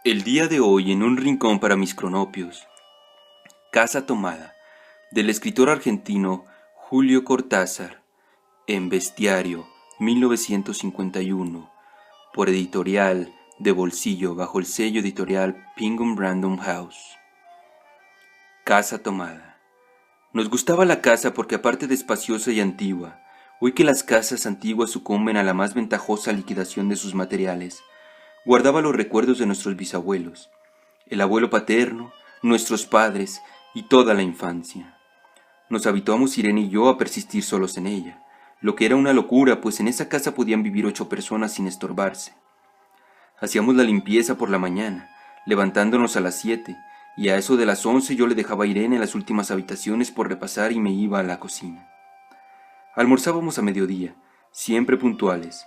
El día de hoy en un rincón para mis cronopios. Casa tomada, del escritor argentino Julio Cortázar, en Bestiario, 1951, por editorial de bolsillo bajo el sello editorial Penguin Random House. Casa tomada. Nos gustaba la casa porque aparte de espaciosa y antigua, hoy que las casas antiguas sucumben a la más ventajosa liquidación de sus materiales, guardaba los recuerdos de nuestros bisabuelos, el abuelo paterno, nuestros padres y toda la infancia. Nos habituamos Irene y yo a persistir solos en ella, lo que era una locura, pues en esa casa podían vivir 8 personas sin estorbarse. Hacíamos la limpieza por la mañana, levantándonos a las 7, y a eso de las 11 yo le dejaba a Irene en las últimas habitaciones por repasar y me iba a la cocina. Almorzábamos a mediodía, siempre puntuales.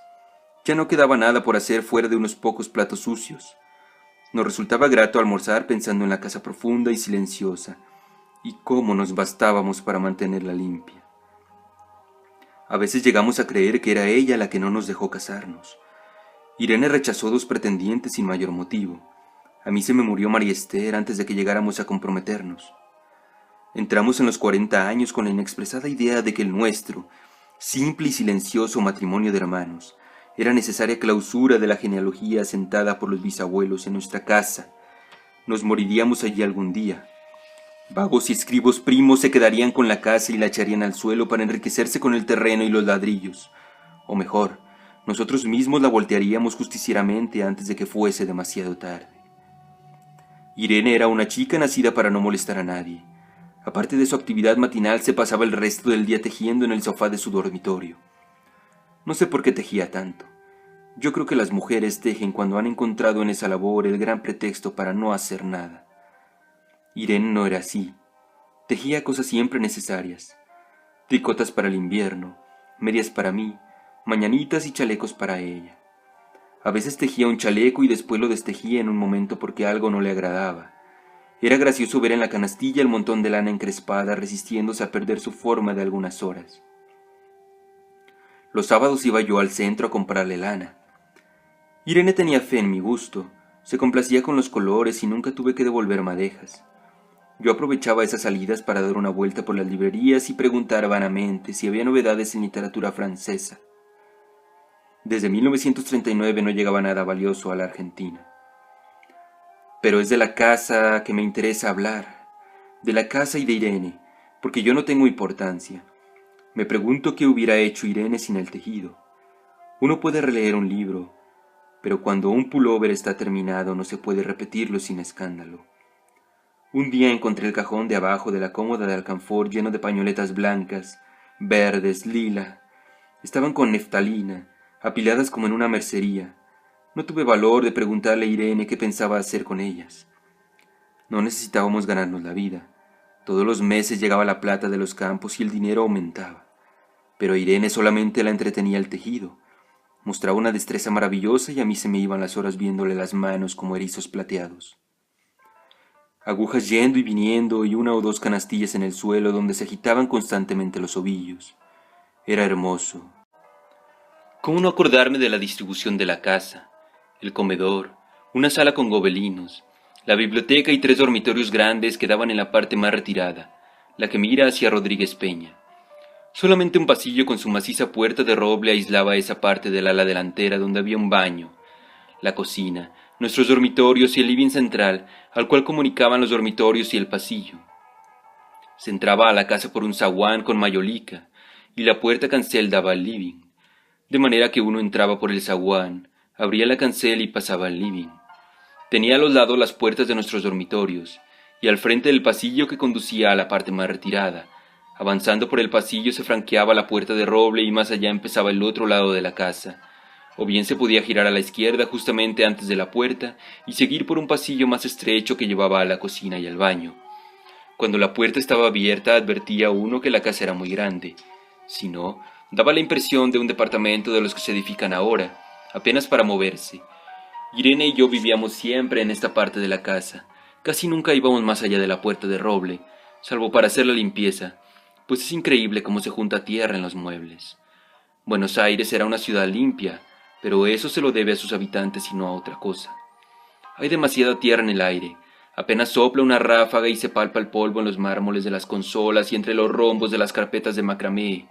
Ya no quedaba nada por hacer fuera de unos pocos platos sucios. Nos resultaba grato almorzar pensando en la casa profunda y silenciosa, y cómo nos bastábamos para mantenerla limpia. A veces llegamos a creer que era ella la que no nos dejó casarnos. Irene rechazó 2 pretendientes sin mayor motivo. A mí se me murió María Esther antes de que llegáramos a comprometernos. Entramos en los 40 años con la inexpresada idea de que el nuestro, simple y silencioso matrimonio de hermanos, era necesaria clausura de la genealogía asentada por los bisabuelos en nuestra casa. Nos moriríamos allí algún día. Vagos y escribos primos se quedarían con la casa y la echarían al suelo para enriquecerse con el terreno y los ladrillos. O mejor, nosotros mismos la voltearíamos justicieramente antes de que fuese demasiado tarde. Irene era una chica nacida para no molestar a nadie. Aparte de su actividad matinal, se pasaba el resto del día tejiendo en el sofá de su dormitorio. No sé por qué tejía tanto. Yo creo que las mujeres tejen cuando han encontrado en esa labor el gran pretexto para no hacer nada. Irene no era así. Tejía cosas siempre necesarias. Tricotas para el invierno, medias para mí, mañanitas y chalecos para ella. A veces tejía un chaleco y después lo destejía en un momento porque algo no le agradaba. Era gracioso ver en la canastilla el montón de lana encrespada resistiéndose a perder su forma de algunas horas. Los sábados iba yo al centro a comprarle lana. Irene tenía fe en mi gusto, se complacía con los colores y nunca tuve que devolver madejas. Yo aprovechaba esas salidas para dar una vuelta por las librerías y preguntar vanamente si había novedades en literatura francesa. Desde 1939 no llegaba nada valioso a la Argentina. Pero es de la casa que me interesa hablar, de la casa y de Irene, porque yo no tengo importancia. Me pregunto qué hubiera hecho Irene sin el tejido. Uno puede releer un libro, pero cuando un pullover está terminado no se puede repetirlo sin escándalo. Un día encontré el cajón de abajo de la cómoda de alcanfor lleno de pañoletas blancas, verdes, lila. Estaban con neftalina, apiladas como en una mercería. No tuve valor de preguntarle a Irene qué pensaba hacer con ellas. No necesitábamos ganarnos la vida. Todos los meses llegaba la plata de los campos y el dinero aumentaba. Pero a Irene solamente la entretenía el tejido. Mostraba una destreza maravillosa y a mí se me iban las horas viéndole las manos como erizos plateados. Agujas yendo y viniendo y 1 o 2 canastillas en el suelo donde se agitaban constantemente los ovillos. Era hermoso. ¿Cómo no acordarme de la distribución de la casa? El comedor, una sala con gobelinos, la biblioteca y 3 dormitorios grandes que daban en la parte más retirada, la que mira hacia Rodríguez Peña. Solamente un pasillo con su maciza puerta de roble aislaba esa parte del ala delantera donde había un baño, la cocina, nuestros dormitorios y el living central, al cual comunicaban los dormitorios y el pasillo. Se entraba a la casa por un zaguán con mayolica, y la puerta cancel daba al living, de manera que uno entraba por el zaguán, abría la cancel y pasaba al living. Tenía a los lados las puertas de nuestros dormitorios, y al frente del pasillo que conducía a la parte más retirada. Avanzando por el pasillo se franqueaba la puerta de roble y más allá empezaba el otro lado de la casa. O bien se podía girar a la izquierda justamente antes de la puerta y seguir por un pasillo más estrecho que llevaba a la cocina y al baño. Cuando la puerta estaba abierta advertía uno que la casa era muy grande. Si no, daba la impresión de un departamento de los que se edifican ahora, apenas para moverse. Irene y yo vivíamos siempre en esta parte de la casa. Casi nunca íbamos más allá de la puerta de roble, salvo para hacer la limpieza, pues es increíble cómo se junta tierra en los muebles. Buenos Aires era una ciudad limpia, pero eso se lo debe a sus habitantes y no a otra cosa. Hay demasiada tierra en el aire. Apenas sopla una ráfaga y se palpa el polvo en los mármoles de las consolas y entre los rombos de las carpetas de macramé.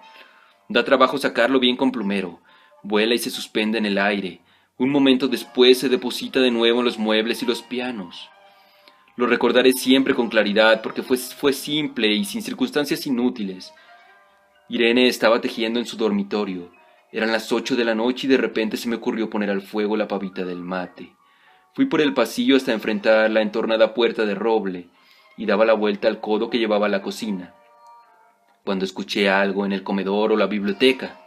Da trabajo sacarlo bien con plumero. Vuela y se suspende en el aire. Un momento después se deposita de nuevo en los muebles y los pianos. Lo recordaré siempre con claridad porque fue simple y sin circunstancias inútiles. Irene estaba tejiendo en su dormitorio. Eran las 8 de la noche y de repente se me ocurrió poner al fuego la pavita del mate. Fui por el pasillo hasta enfrentar la entornada puerta de roble y daba la vuelta al codo que llevaba a la cocina, cuando escuché algo en el comedor o la biblioteca.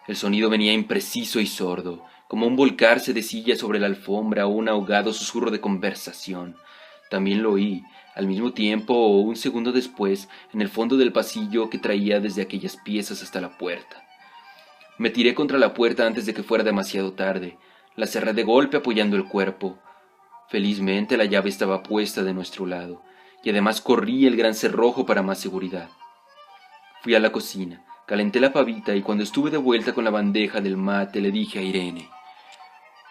El sonido venía impreciso y sordo, como un volcarse de silla sobre la alfombra o un ahogado susurro de conversación. También lo oí, al mismo tiempo o un segundo después, en el fondo del pasillo que traía desde aquellas piezas hasta la puerta. Me tiré contra la puerta antes de que fuera demasiado tarde. La cerré de golpe apoyando el cuerpo. Felizmente la llave estaba puesta de nuestro lado, y además corrí el gran cerrojo para más seguridad. Fui a la cocina, calenté la pavita y cuando estuve de vuelta con la bandeja del mate le dije a Irene: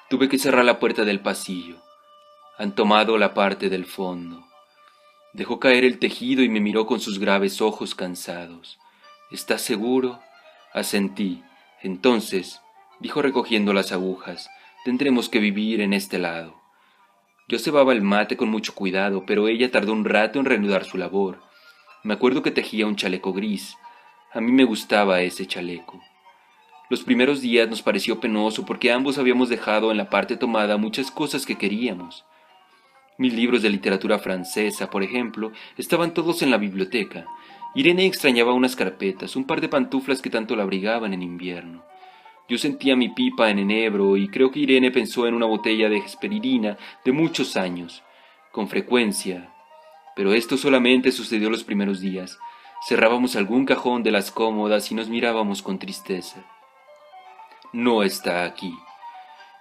tuve que cerrar la puerta del pasillo. Han tomado la parte del fondo. Dejó caer el tejido y me miró con sus graves ojos cansados. ¿Estás seguro? Asentí. Entonces, dijo recogiendo las agujas, tendremos que vivir en este lado. Yo cebaba el mate con mucho cuidado, pero ella tardó un rato en reanudar su labor. Me acuerdo que tejía un chaleco gris. A mí me gustaba ese chaleco. Los primeros días nos pareció penoso porque ambos habíamos dejado en la parte tomada muchas cosas que queríamos. Mis libros de literatura francesa, por ejemplo, estaban todos en la biblioteca. Irene extrañaba unas carpetas, un par de pantuflas que tanto la abrigaban en invierno. Yo sentía mi pipa en enebro y creo que Irene pensó en una botella de hesperidina de muchos años, con frecuencia. Pero esto solamente sucedió los primeros días. Cerrábamos algún cajón de las cómodas y nos mirábamos con tristeza. No está aquí.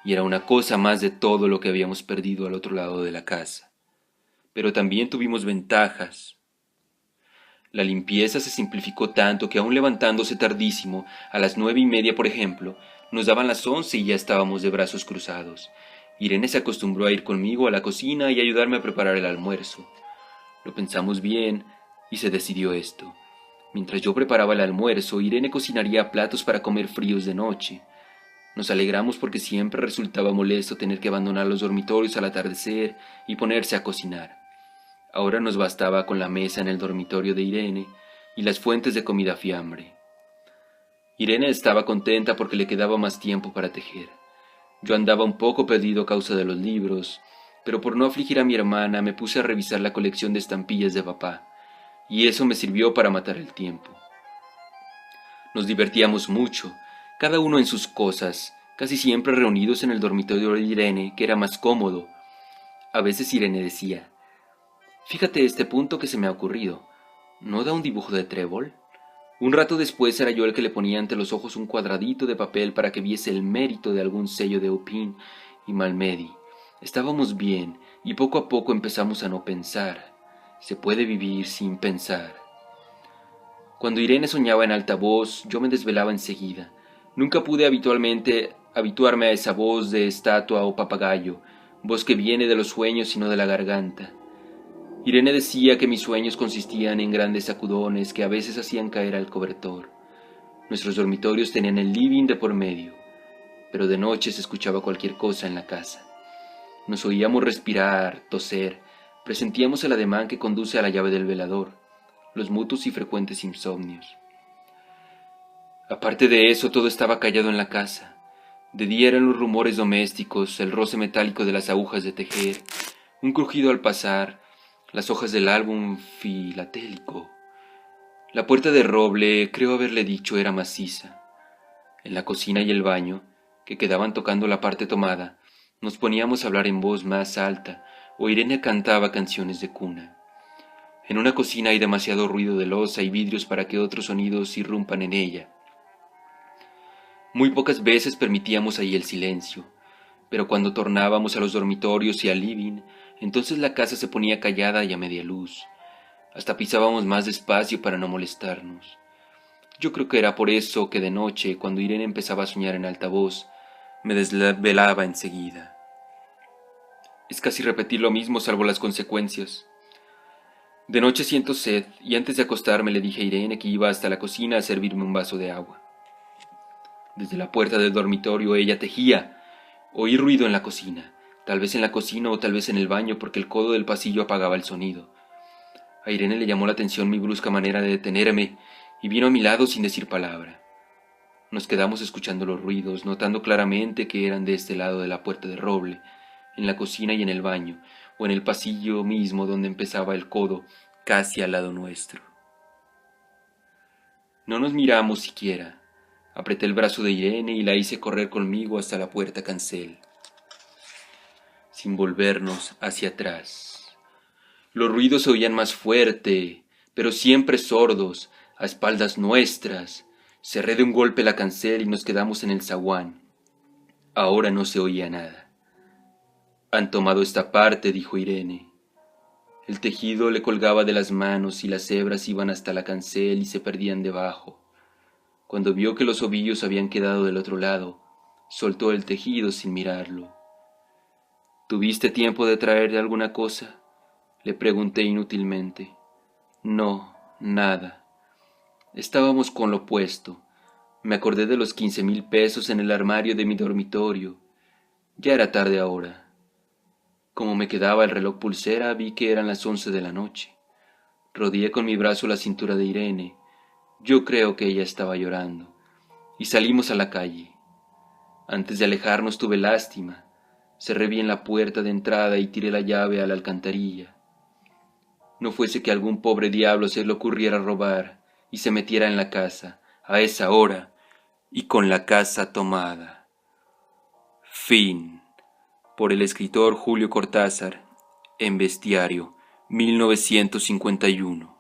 Y era una cosa más de todo lo que habíamos perdido al otro lado de la casa. Pero también tuvimos ventajas. La limpieza se simplificó tanto que aun levantándose tardísimo, a las 9:30 por ejemplo, nos daban las 11 y ya estábamos de brazos cruzados. Irene se acostumbró a ir conmigo a la cocina y ayudarme a preparar el almuerzo. Lo pensamos bien y se decidió esto. Mientras yo preparaba el almuerzo, Irene cocinaría platos para comer fríos de noche. Nos alegramos porque siempre resultaba molesto tener que abandonar los dormitorios al atardecer y ponerse a cocinar. Ahora nos bastaba con la mesa en el dormitorio de Irene y las fuentes de comida fiambre. Irene estaba contenta porque le quedaba más tiempo para tejer. Yo andaba un poco perdido a causa de los libros, pero por no afligir a mi hermana me puse a revisar la colección de estampillas de papá, y eso me sirvió para matar el tiempo. Nos divertíamos mucho, cada uno en sus cosas, casi siempre reunidos en el dormitorio de Irene, que era más cómodo. A veces Irene decía: fíjate este punto que se me ha ocurrido. ¿No da un dibujo de trébol? Un rato después era yo el que le ponía ante los ojos un cuadradito de papel para que viese el mérito de algún sello de Opin y Malmedy. Estábamos bien y poco a poco empezamos a no pensar. Se puede vivir sin pensar. Cuando Irene soñaba en alta voz, yo me desvelaba enseguida. Nunca pude habituarme a esa voz de estatua o papagayo, voz que viene de los sueños y no de la garganta. Irene decía que mis sueños consistían en grandes sacudones que a veces hacían caer al cobertor. Nuestros dormitorios tenían el living de por medio, pero de noche se escuchaba cualquier cosa en la casa. Nos oíamos respirar, toser, presentíamos el ademán que conduce a la llave del velador, los mutuos y frecuentes insomnios. Aparte de eso, todo estaba callado en la casa. De día eran los rumores domésticos, el roce metálico de las agujas de tejer, un crujido al pasar, las hojas del álbum filatélico. La puerta de roble, creo haberle dicho, era maciza. En la cocina y el baño, que quedaban tocando la parte tomada, nos poníamos a hablar en voz más alta, o Irene cantaba canciones de cuna. En una cocina hay demasiado ruido de loza y vidrios para que otros sonidos irrumpan en ella. Muy pocas veces permitíamos ahí el silencio, pero cuando tornábamos a los dormitorios y al living, entonces la casa se ponía callada y a media luz. Hasta pisábamos más despacio para no molestarnos. Yo creo que era por eso que de noche, cuando Irene empezaba a soñar en alta voz, me desvelaba enseguida. Es casi repetir lo mismo salvo las consecuencias. De noche siento sed y antes de acostarme le dije a Irene que iba hasta la cocina a servirme un vaso de agua. Desde la puerta del dormitorio ella tejía. Oí ruido en la cocina, tal vez en la cocina o tal vez en el baño porque el codo del pasillo apagaba el sonido. A Irene le llamó la atención mi brusca manera de detenerme y vino a mi lado sin decir palabra. Nos quedamos escuchando los ruidos, notando claramente que eran de este lado de la puerta de roble, en la cocina y en el baño, o en el pasillo mismo donde empezaba el codo, casi al lado nuestro. No nos miramos siquiera. Apreté el brazo de Irene y la hice correr conmigo hasta la puerta cancel, sin volvernos hacia atrás. Los ruidos se oían más fuerte, pero siempre sordos, a espaldas nuestras. Cerré de un golpe la cancel y nos quedamos en el zaguán. Ahora no se oía nada. Han tomado esta parte, dijo Irene. El tejido le colgaba de las manos y las hebras iban hasta la cancel y se perdían debajo. Cuando vio que los ovillos habían quedado del otro lado, soltó el tejido sin mirarlo. ¿Tuviste tiempo de traerle alguna cosa?, le pregunté inútilmente. No, nada. Estábamos con lo puesto. Me acordé de los 15,000 pesos en el armario de mi dormitorio. Ya era tarde ahora. Como me quedaba el reloj pulsera, vi que eran las 11 de la noche. Rodeé con mi brazo la cintura de Irene. Yo creo que ella estaba llorando. Y salimos a la calle. Antes de alejarnos tuve lástima. Cerré bien la puerta de entrada y tiré la llave a la alcantarilla. No fuese que algún pobre diablo se le ocurriera robar y se metiera en la casa, a esa hora, y con la casa tomada. Fin. Por el escritor Julio Cortázar, en Bestiario, 1951.